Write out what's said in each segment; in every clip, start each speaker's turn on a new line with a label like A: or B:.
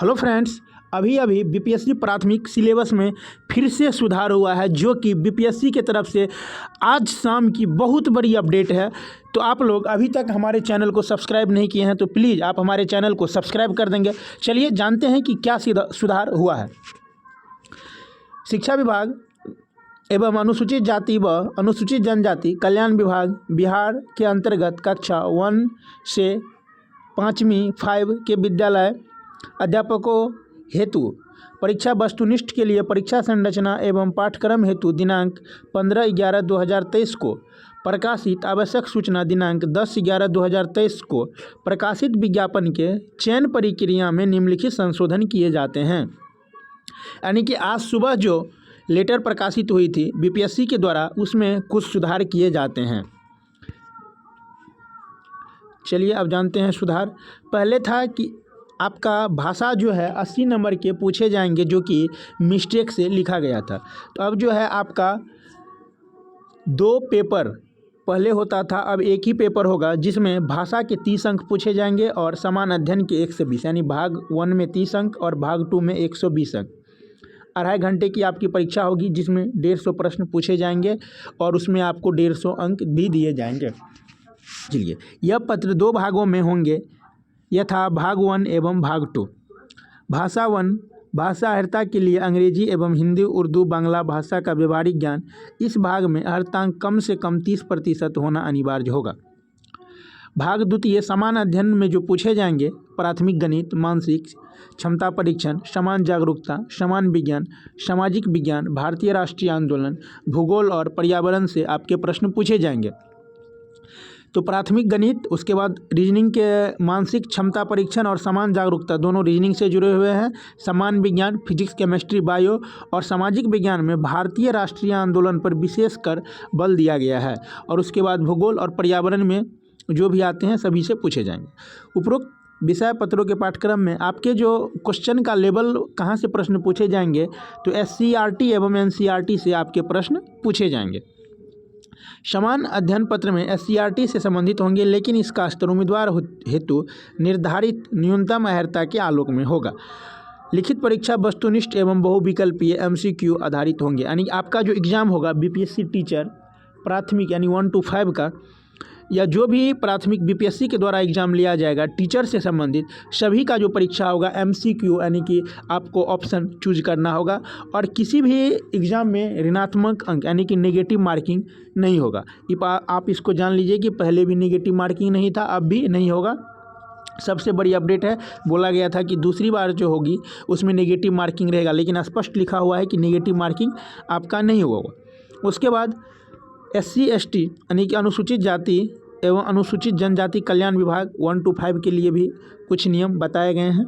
A: Hello friends, अभी अभी BPSC प्राथमिक सिलेबस में फिर से सुधार हुआ है, जो कि बीपीएससी की तरफ से आज शाम की बहुत बड़ी अपडेट है। तो आप लोग अभी तक हमारे चैनल को सब्सक्राइब नहीं किए हैं तो प्लीज़ आप हमारे चैनल को सब्सक्राइब कर देंगे। चलिए जानते हैं कि क्या सुधार हुआ है। शिक्षा विभाग एवं अनुसूचित जाति व अनुसूचित जनजाति कल्याण विभाग बिहार के अंतर्गत कक्षा 1 से 5वीं 5 के विद्यालय अध्यापकों हेतु परीक्षा वस्तुनिष्ठ के लिए परीक्षा संरचना एवं पाठ्यक्रम हेतु दिनांक 15/11/2023 को प्रकाशित आवश्यक सूचना दिनांक 10/11/2023 को प्रकाशित विज्ञापन के चयन प्रक्रिया में निम्नलिखित संशोधन किए जाते हैं। यानी कि आज सुबह जो लेटर प्रकाशित हुई थी बीपीएससी के द्वारा, उसमें कुछ सुधार किए जाते हैं। चलिए अब जानते हैं सुधार। पहले था कि आपका भाषा जो है 80 नंबर के पूछे जाएंगे, जो कि मिस्टेक से लिखा गया था। तो अब जो है आपका 2 पेपर पहले होता था, अब एक ही पेपर होगा, जिसमें भाषा के 30 अंक पूछे जाएंगे और समान अध्ययन के 120, यानी भाग 1 में 30 अंक और भाग 2 में 120 अंक। 2.5 घंटे की आपकी परीक्षा होगी, जिसमें 150 प्रश्न पूछे जाएंगे और उसमें आपको 150 अंक भी दिए जाएंगे। चलिए, यह पत्र 2 भागों में होंगे, यथा भाग 1 एवं भाग 2। भाषा 1 भाषा अर्हता के लिए अंग्रेजी एवं हिंदी उर्दू बांग्ला भाषा का व्यवहारिक ज्ञान। इस भाग में अर्हतांक कम से कम 30% होना अनिवार्य होगा। भाग 2 समान अध्ययन में जो पूछे जाएंगे प्राथमिक गणित, मानसिक क्षमता परीक्षण, समान जागरूकता, समान विज्ञान, सामाजिक विज्ञान, भारतीय राष्ट्रीय आंदोलन, भूगोल और पर्यावरण से आपके प्रश्न पूछे जाएंगे। तो प्राथमिक गणित, उसके बाद रीजनिंग के मानसिक क्षमता परीक्षण और समान जागरूकता दोनों रीजनिंग से जुड़े हुए हैं। समान विज्ञान फिजिक्स, केमिस्ट्री, बायो और सामाजिक विज्ञान में भारतीय राष्ट्रीय आंदोलन पर विशेषकर बल दिया गया है। और उसके बाद भूगोल और पर्यावरण में जो भी आते हैं सभी से पूछे जाएंगे। उपरोक्त विषय पत्रों के पाठ्यक्रम में आपके जो क्वेश्चन का लेवल कहाँ से प्रश्न पूछे जाएंगे, तो SCERT एवं NCERT से आपके प्रश्न पूछे जाएंगे। समान अध्ययन पत्र में SCERT से संबंधित होंगे, लेकिन इसका स्तर उम्मीदवार हेतु निर्धारित न्यूनतम अर्हता के आलोक में होगा। लिखित परीक्षा वस्तुनिष्ठ एवं बहुविकल्पीय MCQ आधारित होंगे। यानी आपका जो एग्ज़ाम होगा बीपीएससी टीचर प्राथमिक यानी 1 to 5 का, या जो भी प्राथमिक बीपीएससी के द्वारा एग्ज़ाम लिया जाएगा टीचर से संबंधित, सभी का जो परीक्षा होगा MCQ, यानी कि आपको ऑप्शन चूज करना होगा। और किसी भी एग्ज़ाम में ऋणात्मक अंक यानी कि नेगेटिव मार्किंग नहीं होगा। आप इसको जान लीजिए कि पहले भी नेगेटिव मार्किंग नहीं था, अब भी नहीं होगा। सबसे बड़ी अपडेट है, बोला गया था कि दूसरी बार जो होगी उसमें नेगेटिव मार्किंग रहेगा, लेकिन स्पष्ट लिखा हुआ है कि नेगेटिव मार्किंग आपका नहीं होगा। उसके बाद SC ST यानी कि अनुसूचित जाति एवं अनुसूचित जनजाति कल्याण विभाग 1 to 5 के लिए भी कुछ नियम बताए गए हैं।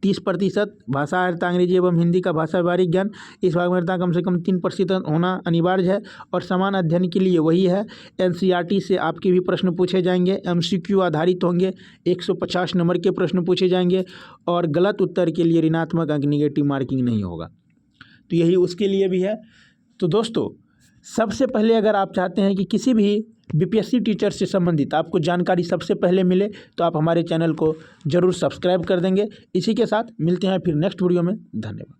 A: 30% भाषा अर्हता अंग्रेजी एवं हिंदी का भाषा व्यवहारिक ज्ञान, इस भाग में अर्हता कम से कम 3% होना अनिवार्य है। और समान अध्ययन के लिए वही है। NCERT से आपके भी प्रश्न पूछे जाएंगे, MCQ आधारित होंगे, 150 नंबर के प्रश्न पूछे जाएंगे और गलत उत्तर के लिए ऋणात्मक अंक नेगेटिव मार्किंग नहीं होगा। तो यही उसके लिए भी है। तो दोस्तों, सबसे पहले अगर आप चाहते हैं कि किसी भी बीपीएससी टीचर से संबंधित आपको जानकारी सबसे पहले मिले, तो आप हमारे चैनल को ज़रूर सब्सक्राइब कर देंगे। इसी के साथ मिलते हैं फिर नेक्स्ट वीडियो में। धन्यवाद।